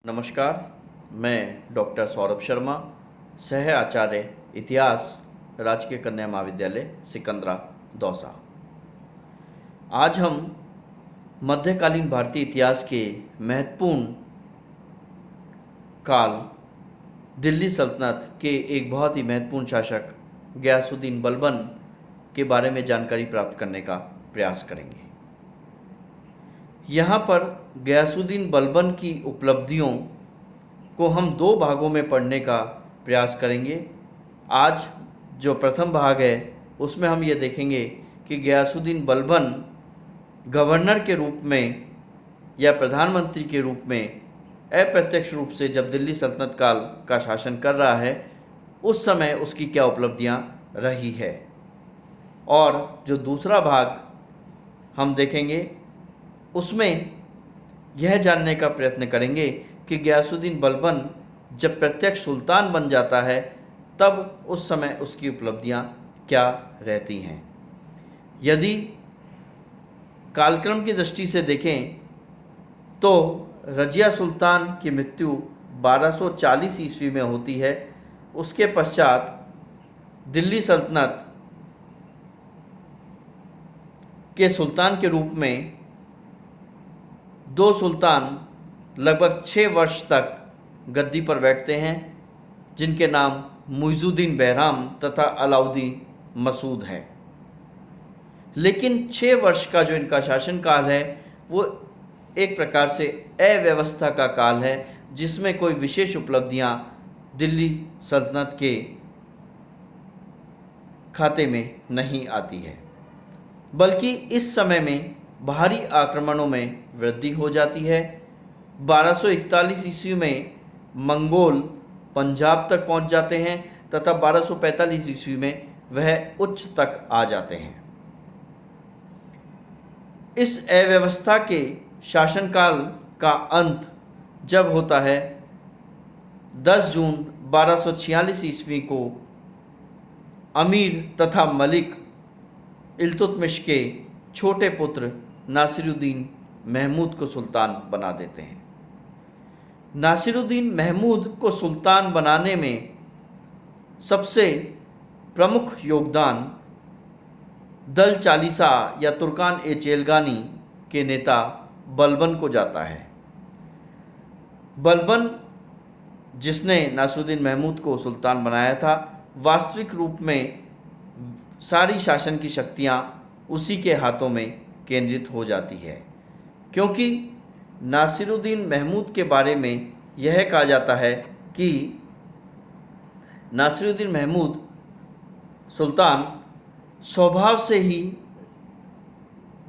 नमस्कार, मैं डॉक्टर सौरभ शर्मा, सह आचार्य इतिहास, राजकीय कन्या महाविद्यालय सिकंदरा, दौसा। आज हम मध्यकालीन भारतीय इतिहास के महत्वपूर्ण काल दिल्ली सल्तनत के एक बहुत ही महत्वपूर्ण शासक गयासुद्दीन बलबन के बारे में जानकारी प्राप्त करने का प्रयास करेंगे। यहाँ पर गयासुद्दीन बलबन की उपलब्धियों को हम दो भागों में पढ़ने का प्रयास करेंगे। आज जो प्रथम भाग है उसमें हम ये देखेंगे कि गयासुद्दीन बलबन गवर्नर के रूप में या प्रधानमंत्री के रूप में अप्रत्यक्ष रूप से जब दिल्ली सल्तनत काल का शासन कर रहा है उस समय उसकी क्या उपलब्धियां रही है। और जो दूसरा भाग हम देखेंगे उसमें यह जानने का प्रयत्न करेंगे कि गयासुद्दीन बलबन जब प्रत्यक्ष सुल्तान बन जाता है तब उस समय उसकी उपलब्धियां क्या रहती हैं। यदि कालक्रम की दृष्टि से देखें तो रजिया सुल्तान की मृत्यु 1240 ईस्वी में होती है। उसके पश्चात दिल्ली सल्तनत के सुल्तान के रूप में दो सुल्तान लगभग 6 वर्ष तक गद्दी पर बैठते हैं, जिनके नाम मुइजुद्दीन बहराम तथा अलाउद्दीन मसूद है। लेकिन 6 वर्ष का जो इनका शासनकाल है वो एक प्रकार से अव्यवस्था का काल है, जिसमें कोई विशेष उपलब्धियां दिल्ली सल्तनत के खाते में नहीं आती है, बल्कि इस समय में बाहरी आक्रमणों में वृद्धि हो जाती है। 1241 ईस्वी में मंगोल पंजाब तक पहुंच जाते हैं तथा 1245 ईस्वी में वह उच्च तक आ जाते हैं। इस अव्यवस्था के शासनकाल का अंत जब होता है 10 जून 1246 ईस्वी को अमीर तथा मलिक इल्तुतमिश के छोटे पुत्र नासिरुद्दीन महमूद को सुल्तान बना देते हैं। नासिरुद्दीन महमूद को सुल्तान बनाने में सबसे प्रमुख योगदान दल चालीसा या तुर्कान ए चेलगानी के नेता बलबन को जाता है। बलबन, जिसने नासिरुद्दीन महमूद को सुल्तान बनाया था, वास्तविक रूप में सारी शासन की शक्तियां उसी के हाथों में केंद्रित हो जाती है, क्योंकि नासिरुद्दीन महमूद के बारे में यह कहा जाता है कि नासिरुद्दीन महमूद सुल्तान स्वभाव से ही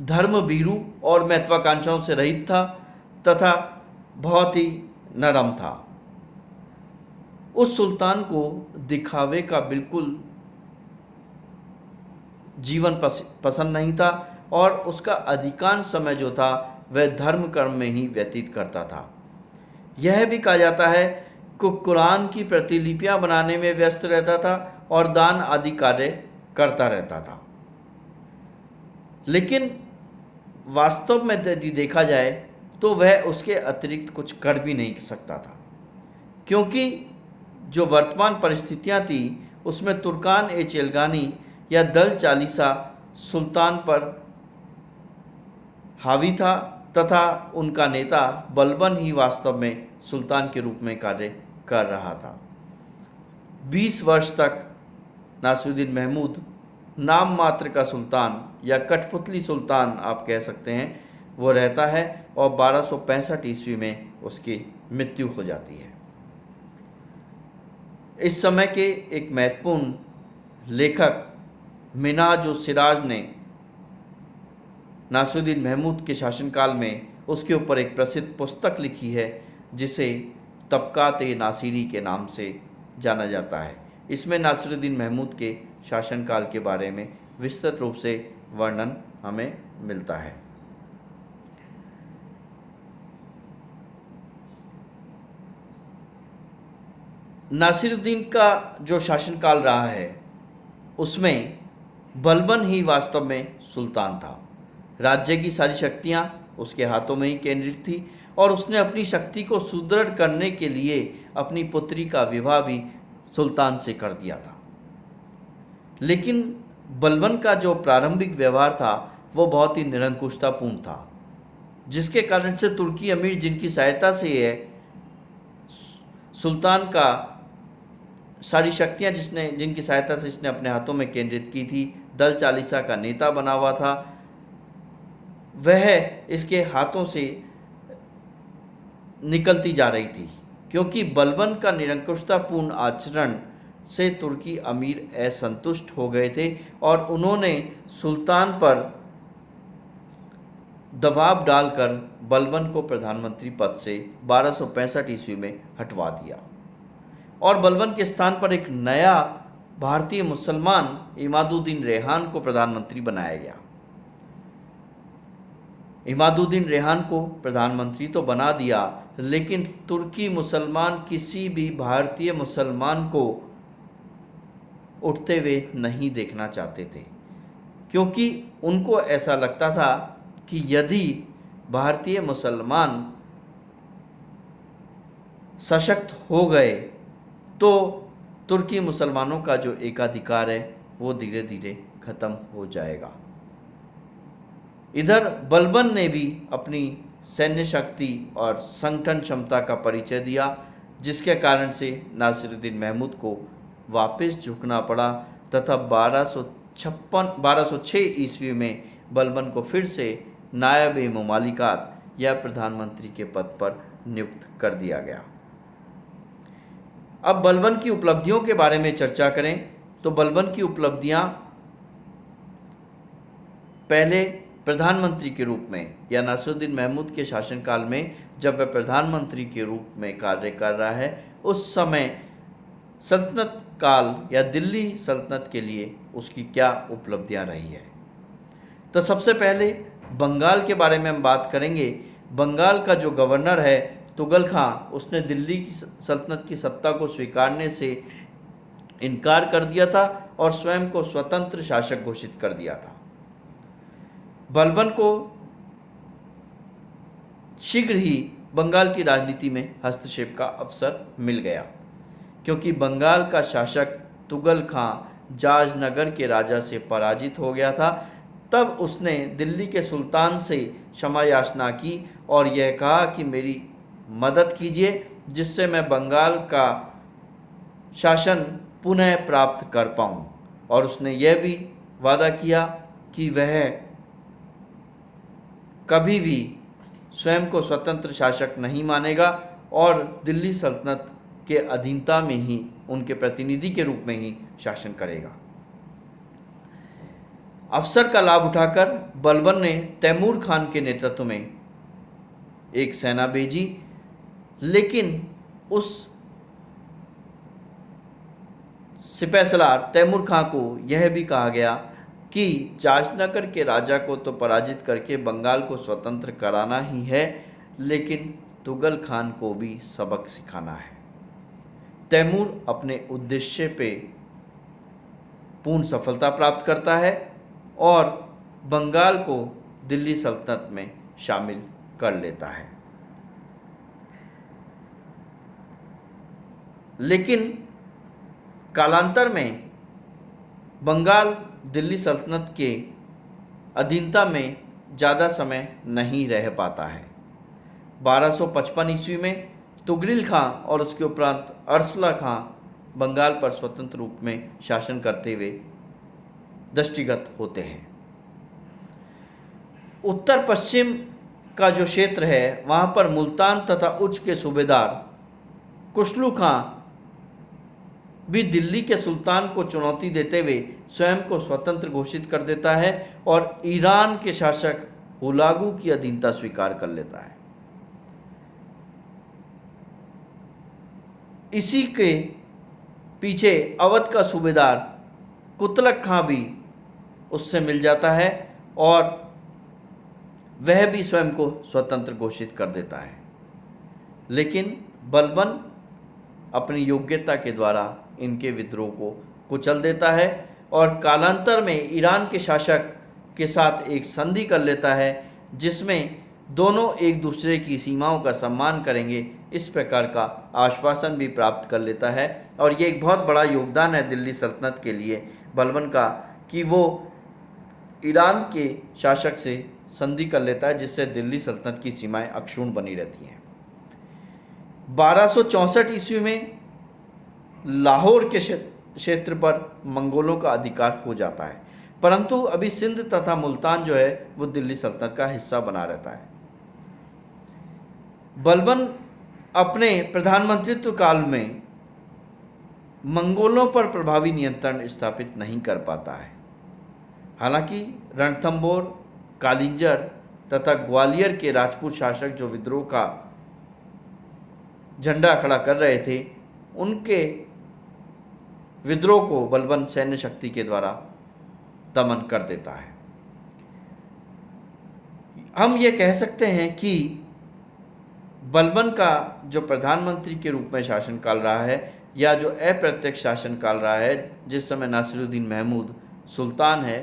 धर्मभीरू और महत्वाकांक्षाओं से रहित था तथा बहुत ही नरम था। उस सुल्तान को दिखावे का बिल्कुल जीवन पसंद नहीं था और उसका अधिकांश समय जो था वह धर्म कर्म में ही व्यतीत करता था। यह भी कहा जाता है कि कुरान की प्रतिलिपियां बनाने में व्यस्त रहता था और दान आदि कार्य करता रहता था। लेकिन वास्तव में यदि देखा जाए तो वह उसके अतिरिक्त कुछ कर भी नहीं सकता था, क्योंकि जो वर्तमान परिस्थितियां थी उसमें तुर्कान ए चेलगानी या दल चालीसा सुल्तान पर हावी था तथा उनका नेता बलबन ही वास्तव में सुल्तान के रूप में कार्य कर रहा था। 20 वर्ष तक नासिरुद्दीन महमूद नाम मात्र का सुल्तान या कठपुतली सुल्तान आप कह सकते हैं वो रहता है और 1265 ईस्वी में उसकी मृत्यु हो जाती है। इस समय के एक महत्वपूर्ण लेखक मिन्हाजुल सिराज ने नासिरुद्दीन महमूद के शासनकाल में उसके ऊपर एक प्रसिद्ध पुस्तक लिखी है, जिसे तबकात-ए-नासिरी के नाम से जाना जाता है। इसमें नासिरुद्दीन महमूद के शासनकाल के बारे में विस्तृत रूप से वर्णन हमें मिलता है। नासिरुद्दीन का जो शासनकाल रहा है उसमें बलबन ही वास्तव में सुल्तान था। राज्य की सारी शक्तियां उसके हाथों में ही केंद्रित थी और उसने अपनी शक्ति को सुदृढ़ करने के लिए अपनी पुत्री का विवाह भी सुल्तान से कर दिया था। लेकिन बलबन का जो प्रारंभिक व्यवहार था वो बहुत ही निरंकुशतापूर्ण था, जिसके कारण से तुर्की अमीर जिनकी सहायता से यह सुल्तान का सारी शक्तियां जिनकी सहायता से इसने अपने हाथों में केंद्रित की थी, दल चालीसा का नेता बना हुआ था, वह इसके हाथों से निकलती जा रही थी, क्योंकि बलबन का निरंकुशतापूर्ण आचरण से तुर्की अमीर असंतुष्ट हो गए थे और उन्होंने सुल्तान पर दबाव डालकर बलबन को प्रधानमंत्री पद से 1265 ईस्वी में हटवा दिया और बलबन के स्थान पर एक नया भारतीय मुसलमान इमादुद्दीन रेहान को प्रधानमंत्री बनाया गया। इमादुद्दीन रेहान को प्रधानमंत्री तो बना दिया, लेकिन तुर्की मुसलमान किसी भी भारतीय मुसलमान को उठते हुए नहीं देखना चाहते थे, क्योंकि उनको ऐसा लगता था कि यदि भारतीय मुसलमान सशक्त हो गए तो तुर्की मुसलमानों का जो एकाधिकार है वो धीरे धीरे खत्म हो जाएगा। इधर बलबन ने भी अपनी सैन्य शक्ति और संगठन क्षमता का परिचय दिया, जिसके कारण से नासिरुद्दीन महमूद को वापस झुकना पड़ा तथा 1206 ईस्वी में बलबन को फिर से नायब ए मुमालिकात या प्रधानमंत्री के पद पर नियुक्त कर दिया गया। अब बलबन की उपलब्धियों के बारे में चर्चा करें तो बलबन की उपलब्धियां पहले प्रधानमंत्री के रूप में या नासिरुद्दीन महमूद के शासनकाल में जब वह प्रधानमंत्री के रूप में कार्य कर रहा है, उस समय सल्तनत काल या दिल्ली सल्तनत के लिए उसकी क्या उपलब्धियां रही है। तो सबसे पहले बंगाल के बारे में हम बात करेंगे। बंगाल का जो गवर्नर है तुगल खां, उसने दिल्ली की सल्तनत की सत्ता को स्वीकारने से इनकार कर दिया था और स्वयं को स्वतंत्र शासक घोषित कर दिया था। बलबन को शीघ्र ही बंगाल की राजनीति में हस्तक्षेप का अवसर मिल गया, क्योंकि बंगाल का शासक तुगल खां जाजनगर के राजा से पराजित हो गया था। तब उसने दिल्ली के सुल्तान से क्षमा याचना की और यह कहा कि मेरी मदद कीजिए जिससे मैं बंगाल का शासन पुनः प्राप्त कर पाऊँ, और उसने यह भी वादा किया कि वह कभी भी स्वयं को स्वतंत्र शासक नहीं मानेगा और दिल्ली सल्तनत के अधीनता में ही उनके प्रतिनिधि के रूप में ही शासन करेगा। अवसर का लाभ उठाकर बलबन ने तैमूर खान के नेतृत्व में एक सेना भेजी, लेकिन उस सिपहसलार तैमूर खान को यह भी कहा गया कि जाजनगर के राजा को तो पराजित करके बंगाल को स्वतंत्र कराना ही है, लेकिन तुगल खान को भी सबक सिखाना है। तैमूर अपने उद्देश्य पे पूर्ण सफलता प्राप्त करता है और बंगाल को दिल्ली सल्तनत में शामिल कर लेता है। लेकिन कालांतर में बंगाल दिल्ली सल्तनत के अधीनता में ज़्यादा समय नहीं रह पाता है। 1255 ईस्वी में तुगरिल खां और उसके उपरांत अरसला खां बंगाल पर स्वतंत्र रूप में शासन करते हुए दृष्टिगत होते हैं। उत्तर पश्चिम का जो क्षेत्र है वहाँ पर मुल्तान तथा उच्च के सूबेदार खुसरू खां भी दिल्ली के सुल्तान को चुनौती देते हुए स्वयं को स्वतंत्र घोषित कर देता है और ईरान के शासक हुलागू की अधीनता स्वीकार कर लेता है। इसी के पीछे अवध का सूबेदार कुतलक खां भी उससे मिल जाता है और वह भी स्वयं को स्वतंत्र घोषित कर देता है। लेकिन बलबन अपनी योग्यता के द्वारा इनके विद्रोह को कुचल देता है और कालांतर में ईरान के शासक के साथ एक संधि कर लेता है, जिसमें दोनों एक दूसरे की सीमाओं का सम्मान करेंगे, इस प्रकार का आश्वासन भी प्राप्त कर लेता है। और ये एक बहुत बड़ा योगदान है दिल्ली सल्तनत के लिए बलबन का, कि वो ईरान के शासक से संधि कर लेता है, जिससे दिल्ली सल्तनत की सीमाएं अक्षुण्ण बनी रहती हैं। 1264 ईस्वी में लाहौर के क्षेत्र पर मंगोलों का अधिकार हो जाता है, परंतु अभी सिंध तथा मुल्तान जो है वो दिल्ली सल्तनत का हिस्सा बना रहता है। बलबन अपने प्रधानमंत्रित्व काल में मंगोलों पर प्रभावी नियंत्रण स्थापित नहीं कर पाता है। हालांकि रणथंबोर, कालिंजर तथा ग्वालियर के राजपूत शासक जो विद्रोह का झंडा खड़ा कर रहे थे, उनके विद्रोह को बलबन सैन्य शक्ति के द्वारा दमन कर देता है। हम ये कह सकते हैं कि बलबन का जो प्रधानमंत्री के रूप में शासनकाल रहा है, या जो अप्रत्यक्ष शासनकाल रहा है, जिस समय नासिरुद्दीन महमूद सुल्तान है,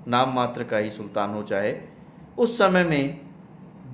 नाम मात्र का ही सुल्तान हो चाहे, उस समय में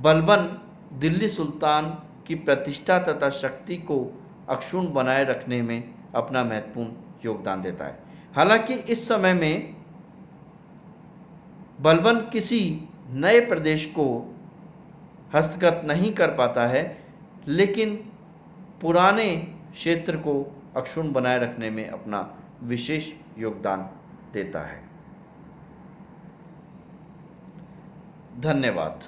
बलबन दिल्ली सुल्तान की प्रतिष्ठा तथा शक्ति को अक्षुण्ण बनाए रखने में अपना महत्वपूर्ण योगदान देता है। हालांकि इस समय में बलबन किसी नए प्रदेश को हस्तगत नहीं कर पाता है, लेकिन पुराने क्षेत्र को अक्षुण्ण बनाए रखने में अपना विशेष योगदान देता है। धन्यवाद।